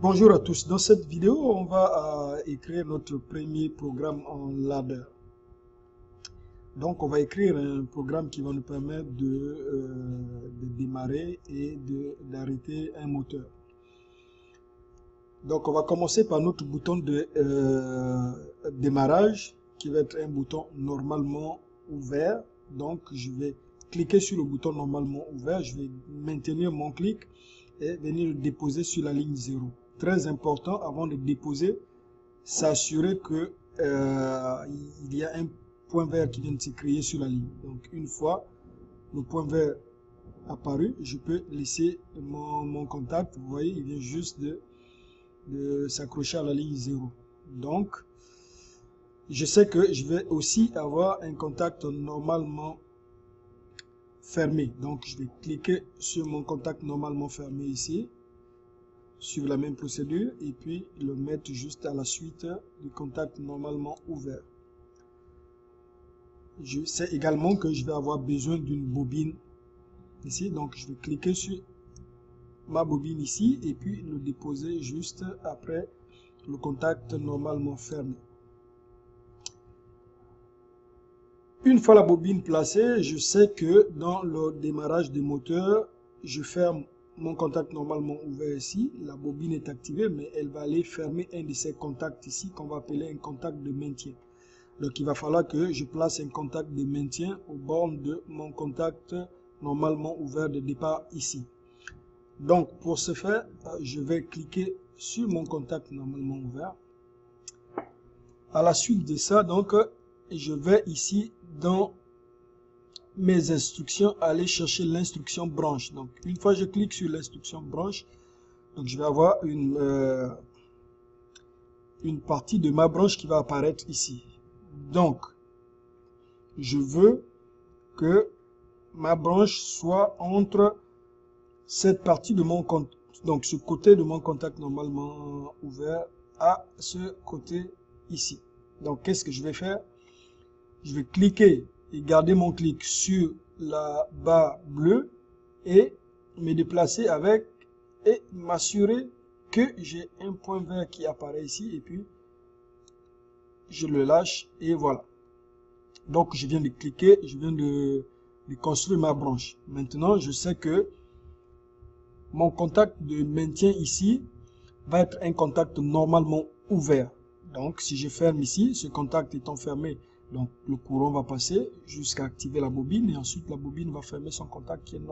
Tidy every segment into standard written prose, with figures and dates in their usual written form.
Bonjour à tous. Dans cette vidéo, on va écrire notre premier programme en ladder. Donc, on va écrire un programme qui va nous permettre de démarrer et d'arrêter un moteur. Donc, on va commencer par notre bouton de démarrage, qui va être un bouton normalement ouvert. Donc, je vais cliquer sur le bouton normalement ouvert. Je vais maintenir mon clic et venir le déposer sur la ligne 0. Très important, avant de déposer, s'assurer que il y a un point vert qui vient de se créer sur la ligne. Donc une fois le point vert apparu, je peux laisser mon contact. Vous voyez, il vient juste de s'accrocher à la ligne 0. Donc je sais que je vais aussi avoir un contact normalement fermé. Donc je vais cliquer sur mon contact normalement fermé ici, suivre la même procédure et puis le mettre juste à la suite du contact normalement ouvert. Je sais également que je vais avoir besoin d'une bobine ici, donc je vais cliquer sur ma bobine ici et puis le déposer juste après le contact normalement fermé. Une fois la bobine placée, je sais que dans le démarrage des moteurs, je ferme mon contact normalement ouvert ici. La bobine est activée, mais elle va aller fermer un de ces contacts ici qu'on va appeler un contact de maintien. Donc il va falloir que je place un contact de maintien aux bornes de mon contact normalement ouvert de départ ici. Donc pour ce faire, je vais cliquer sur mon contact normalement ouvert. À la suite de ça, donc je vais ici dans mes instructions aller chercher l'instruction branche. Donc une fois que je clique sur l'instruction branche, donc je vais avoir une partie de ma branche qui va apparaître ici. Donc je veux que ma branche soit entre cette partie de mon compte, donc ce côté de mon contact normalement ouvert à ce côté ici. Donc qu'est-ce que je vais faire? Je vais cliquer et garder mon clic sur la barre bleue et me déplacer avec et m'assurer que j'ai un point vert qui apparaît ici et puis je le lâche et voilà. Donc je viens de cliquer, je viens de construire ma branche. Maintenant je sais que mon contact de maintien ici va être un contact normalement ouvert. Donc si je ferme ici, ce contact étant fermé, donc le courant va passer jusqu'à activer la bobine et ensuite la bobine va fermer son contact qui est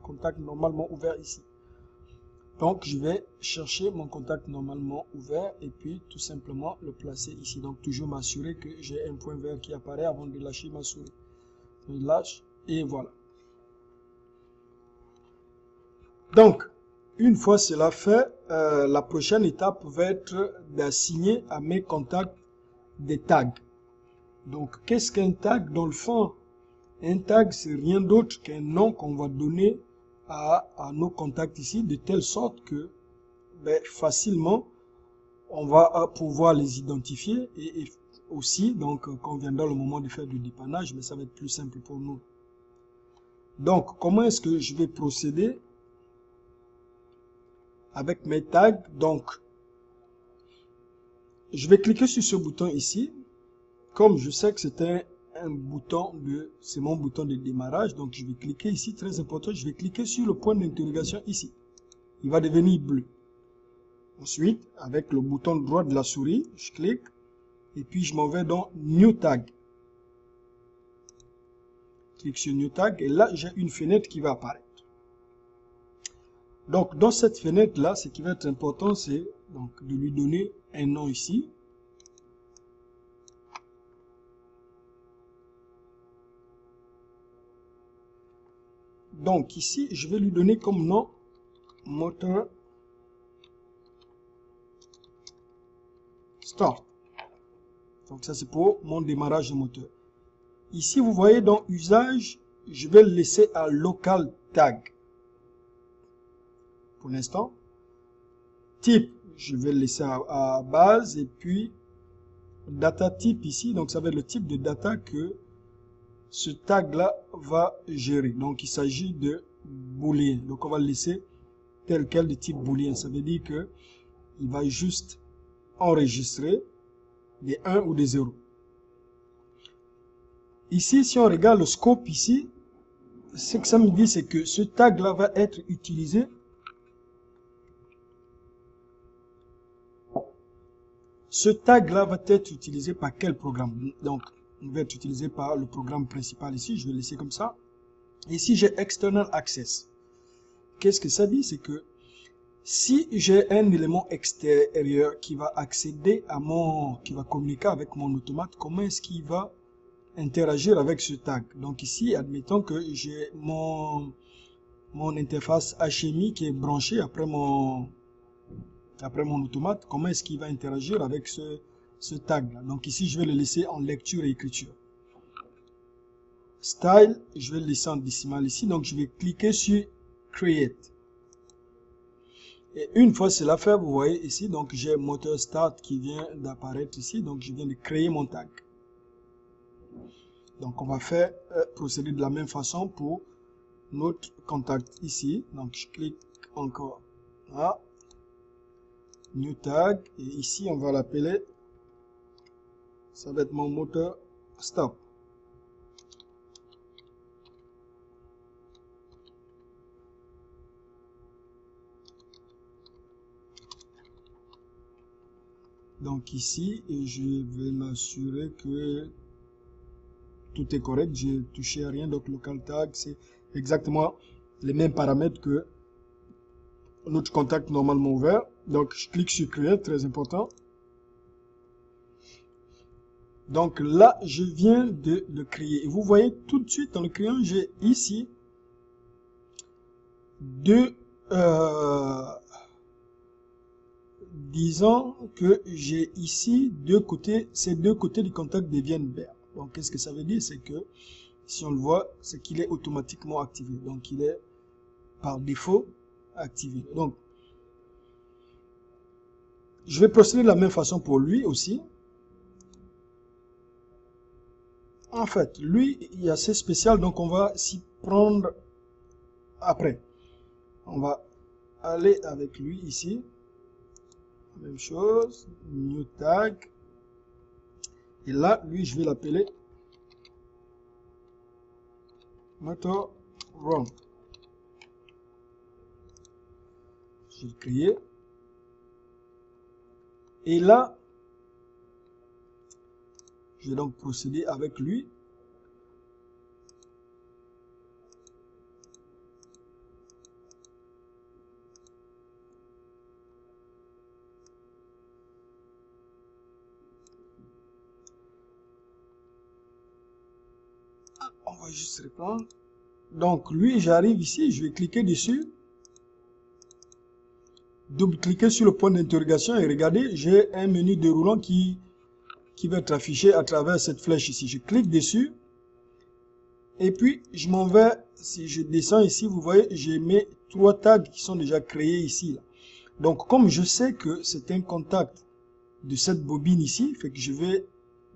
contact normalement ouvert ici. Donc je vais chercher mon contact normalement ouvert et puis tout simplement le placer ici. Donc toujours m'assurer que j'ai un point vert qui apparaît avant de lâcher ma souris. Je lâche et voilà. Donc une fois cela fait, la prochaine étape va être d'assigner à mes contacts des tags. Donc, qu'est-ce qu'un tag? Dans le fond, un tag, c'est rien d'autre qu'un nom qu'on va donner à nos contacts ici, de telle sorte que facilement, on va pouvoir les identifier et aussi, donc, quand viendra le moment de faire du dépannage, mais ça va être plus simple pour nous. Donc, comment est-ce que je vais procéder avec mes tags? Donc, je vais cliquer sur ce bouton ici. Comme je sais que c'est un bouton c'est mon bouton de démarrage, donc je vais cliquer ici, très important, je vais cliquer sur le point d'interrogation ici. Il va devenir bleu. Ensuite, avec le bouton droit de la souris, je clique et puis je m'en vais dans New Tag. Clique sur New Tag et là, j'ai une fenêtre qui va apparaître. Donc, dans cette fenêtre-là, ce qui va être important, c'est donc de lui donner un nom ici. Donc ici, je vais lui donner comme nom moteur start. Donc ça c'est pour mon démarrage de moteur. Ici vous voyez dans usage, je vais le laisser à local tag. Pour l'instant. Type, je vais le laisser à base et puis data type ici, donc ça va être le type de data que ce tag là va gérer. Donc il s'agit de booléen. Donc on va le laisser tel quel de type booléen. Ça veut dire que il va juste enregistrer des 1 ou des 0. Ici, si on regarde le scope ici, ce que ça me dit, c'est que ce tag-là va être utilisé par quel programme? Donc, il va être utilisé par le programme principal ici. Je vais laisser comme ça. Ici, j'ai External Access. Qu'est-ce que ça dit? C'est que si j'ai un élément extérieur qui va accéder à qui va communiquer avec mon automate, comment est-ce qu'il va interagir avec ce tag? Donc ici, admettons que j'ai mon interface HMI qui est branchée après mon automate. Comment est-ce qu'il va interagir avec ce tag là? Donc ici, je vais le laisser en lecture et écriture. Style, je vais le laisser en décimal ici. Donc je vais cliquer sur Create. Et une fois cela fait, vous voyez ici, donc j'ai moteur start qui vient d'apparaître ici. Donc je viens de créer mon tag. Donc on va faire procéder de la même façon pour notre contact ici. Donc je clique encore là, new tag, et ici on va l'appeler, ça va être mon moteur stop. Donc ici, je vais m'assurer que tout est correct, j'ai touché à rien. Donc local tag, c'est exactement les mêmes paramètres que notre contact normalement ouvert. Donc je clique sur Create, très important. Donc là, je viens de le créer. Et vous voyez tout de suite dans le créant, j'ai ici disons que j'ai ici ces deux côtés du contact deviennent verts. Donc qu'est-ce que ça veut dire? C'est que si on le voit, c'est qu'il est automatiquement activé. Donc il est par défaut activé. Donc je vais procéder de la même façon pour lui aussi. En fait, lui, il est assez spécial, donc on va s'y prendre après. On va aller avec lui ici. Même chose, new tag. Et là, lui, je vais l'appeler motor run. Je vais le créer. Et là, je vais donc procéder avec lui. On va juste reprendre. Donc lui, j'arrive ici, je vais cliquer dessus. Double-cliquer sur le point d'interrogation et regardez, j'ai un menu déroulant qui va être affiché à travers cette flèche ici. Je clique dessus. Et puis, je m'en vais, si je descends ici, vous voyez, j'ai mes 3 tags qui sont déjà créés ici. Là. Donc, comme je sais que c'est un contact de cette bobine ici, fait que je vais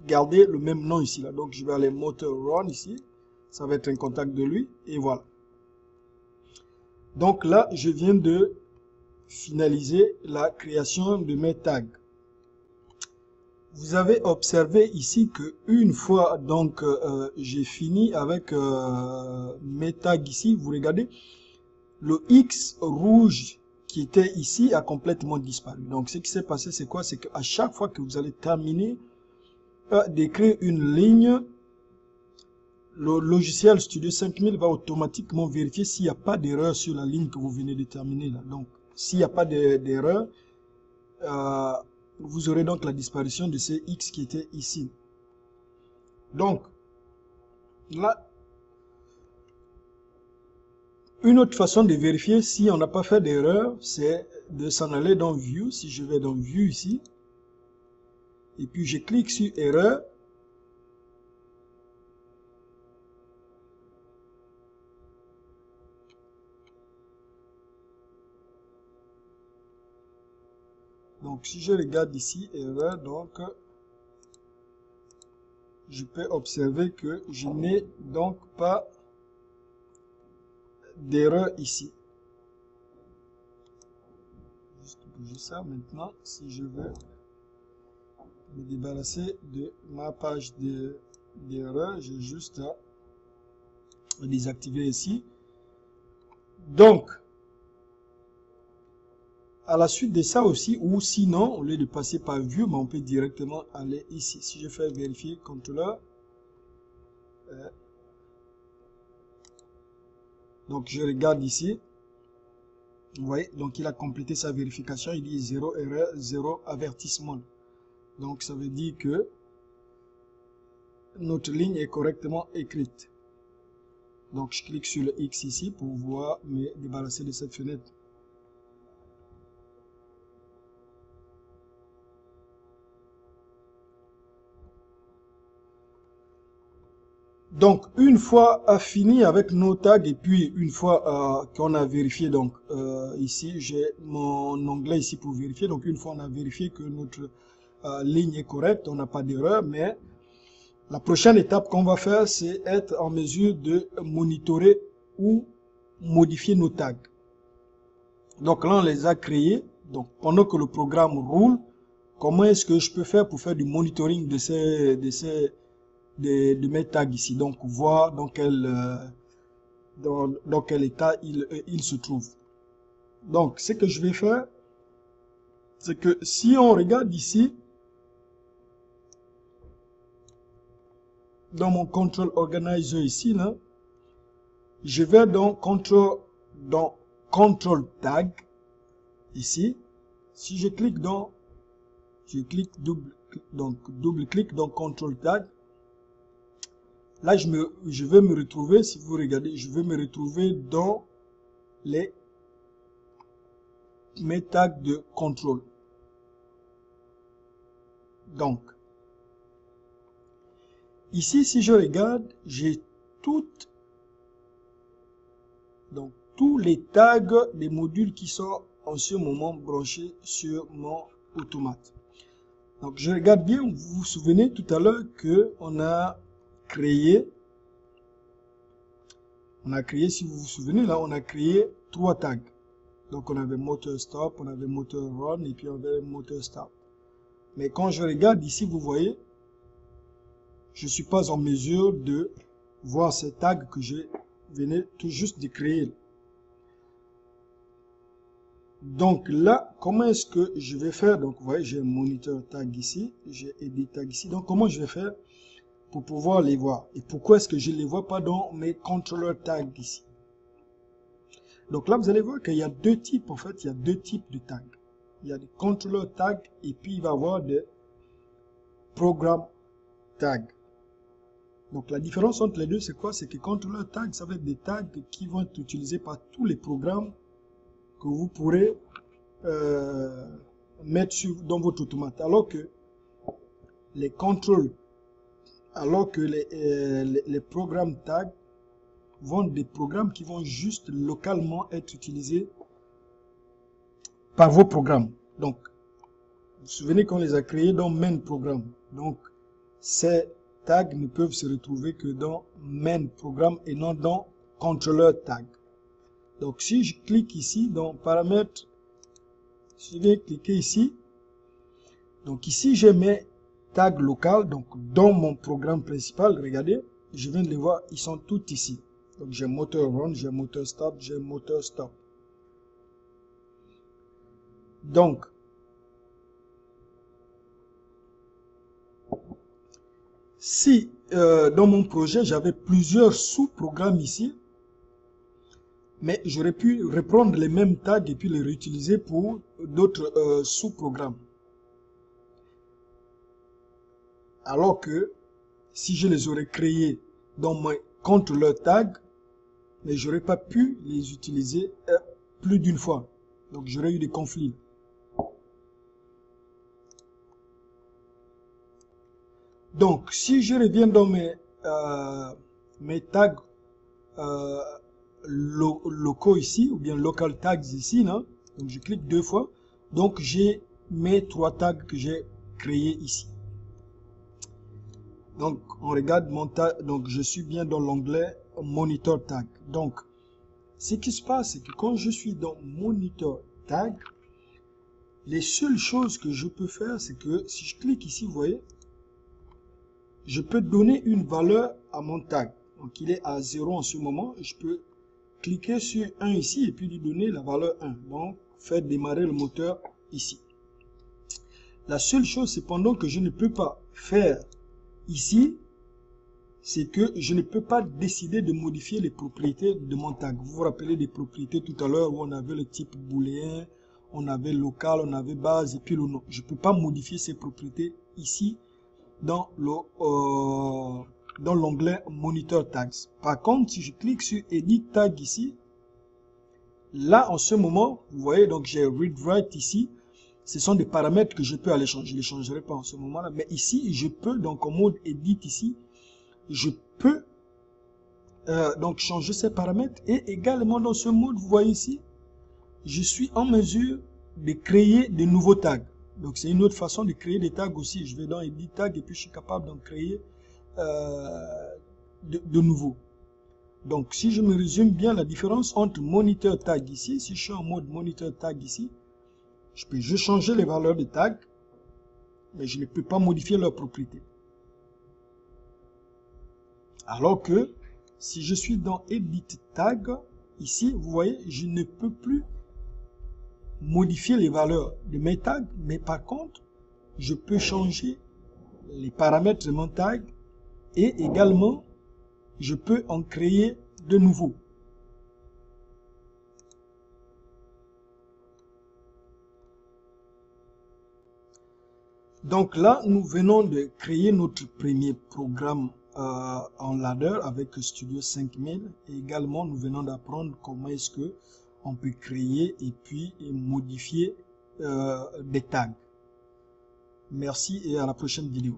garder le même nom ici. Là. Donc, je vais aller motor run ici. Ça va être un contact de lui. Et voilà. Donc là, je viens de finaliser la création de mes tags. Vous avez observé ici que une fois donc j'ai fini avec mes tags ici, vous regardez, le X rouge qui était ici a complètement disparu. Donc ce qui s'est passé, c'est quoi? C'est qu'à chaque fois que vous allez terminer d'écrire une ligne, le logiciel Studio 5000 va automatiquement vérifier s'il n'y a pas d'erreur sur la ligne que vous venez de terminer là. Donc s'il n'y a pas d'erreur, vous aurez donc la disparition de ces X qui étaient ici. Donc, là, une autre façon de vérifier si on n'a pas fait d'erreur, c'est de s'en aller dans View. Si je vais dans View ici, et puis je clique sur Erreur, donc si je regarde ici, Erreur, donc je peux observer que je n'ai donc pas d'erreur ici. Juste juste ça. Maintenant, si je veux me débarrasser de ma page d'erreur, j'ai juste à désactiver ici. Donc, à la suite de ça aussi, ou sinon, au lieu de passer par vue, mais on peut directement aller ici. Si je fais vérifier contrôleur, donc je regarde ici, vous voyez, donc il a complété sa vérification, il dit 0 erreur, 0 avertissement. Donc ça veut dire que notre ligne est correctement écrite. Donc je clique sur le X ici pour pouvoir me débarrasser de cette fenêtre. Donc, une fois fini avec nos tags et puis une fois qu'on a vérifié, donc ici j'ai mon onglet ici pour vérifier. Donc, une fois on a vérifié que notre ligne est correcte, on n'a pas d'erreur, mais la prochaine étape qu'on va faire, c'est être en mesure de monitorer ou modifier nos tags. Donc là, on les a créés. Donc, pendant que le programme roule, comment est-ce que je peux faire pour faire du monitoring de mes tags ici, donc voir dans quel état il se trouve. Donc ce que je vais faire, c'est que si on regarde ici dans mon control organizer ici là, je vais dans control tag ici. Si je clique double clic dans control tag. Là, je vais me retrouver, si vous regardez, je vais me retrouver dans mes tags de contrôle. Donc, ici, si je regarde, j'ai tous les tags des modules qui sont en ce moment branchés sur mon automate. Donc, je regarde bien, vous vous souvenez tout à l'heure que on a créé, si vous vous souvenez, là, on a créé 3 tags. Donc, on avait moteur stop, on avait moteur run, et puis on avait moteur stop. Mais quand je regarde ici, vous voyez, je ne suis pas en mesure de voir ces tags que je venais tout juste de créer. Donc là, comment est-ce que je vais faire? Donc, vous voyez, j'ai un moniteur tag ici, j'ai edit tag ici. Donc, comment je vais faire pour pouvoir les voir? Et pourquoi est-ce que je ne les vois pas dans mes controller tags ici? Donc là, vous allez voir qu'il y a deux types, en fait, il y a deux types de tags. Il y a des controller tags et puis il va y avoir des program tags. Donc la différence entre les deux, c'est quoi? C'est que controller tag, ça va être des tags qui vont être utilisés par tous les programmes que vous pourrez mettre dans votre automate. Alors que les contrôles, les programmes tags vont des programmes qui vont juste localement être utilisés par vos programmes. Donc, vous vous souvenez qu'on les a créés dans main programme. Donc, ces tags ne peuvent se retrouver que dans main programme et non dans controller tag. Donc, si je clique ici dans paramètres, je vais cliquer ici. Donc, ici, j'ai mes tags locaux. Donc, dans mon programme principal, regardez, je viens de les voir, ils sont tous ici. Donc, j'ai moteur run, j'ai moteur stop, j'ai moteur stop. Donc, si dans mon projet, j'avais plusieurs sous-programmes ici, mais j'aurais pu reprendre les mêmes tags et puis les réutiliser pour d'autres sous-programmes. Alors que si je les aurais créés dans mon controller tag, mais j'aurais pas pu les utiliser plus d'une fois. Donc j'aurais eu des conflits. Donc si je reviens dans mes tags locaux ici, ou bien local tags ici, là, donc je clique 2 fois. Donc j'ai mes 3 tags que j'ai créés ici. Donc on regarde mon tag, donc je suis bien dans l'onglet monitor tag. Donc ce qui se passe, c'est que quand je suis dans monitor tag, Les seules choses que je peux faire, c'est que si je clique ici, vous voyez, je peux donner une valeur à mon tag. Donc, il est à 0 en ce moment. Je peux cliquer sur 1 ici et puis lui donner la valeur 1. Donc, faire démarrer le moteur ici. La seule chose, cependant, que je ne peux pas faire ici, c'est que je ne peux pas décider de modifier les propriétés de mon tag. Vous vous rappelez des propriétés tout à l'heure où on avait le type booléen, on avait local, on avait base et puis le nom. Je ne peux pas modifier ces propriétés ici dans l'onglet Monitor Tags. Par contre, si je clique sur Edit Tag ici, là en ce moment, vous voyez, donc j'ai Read Write ici. Ce sont des paramètres que je peux aller changer. Je ne les changerai pas en ce moment-là. Mais ici, je peux, donc en mode Edit ici, je peux donc changer ces paramètres. Et également dans ce mode, vous voyez ici, je suis en mesure de créer de nouveaux tags. Donc c'est une autre façon de créer des tags aussi. Je vais dans Edit Tag et puis je suis capable d'en créer de nouveaux. Donc si je me résume bien la différence entre Monitor Tag ici, si je suis en mode Monitor Tag ici, je peux juste changer les valeurs de tag, mais je ne peux pas modifier leurs propriétés. Alors que si je suis dans Edit Tag, ici, vous voyez, je ne peux plus modifier les valeurs de mes tags, mais par contre, je peux changer les paramètres de mon tag et également, je peux en créer de nouveaux. Donc là, nous venons de créer notre premier programme en ladder avec Studio 5000 et également nous venons d'apprendre comment est-ce que on peut créer et puis modifier des tags. Merci et à la prochaine vidéo.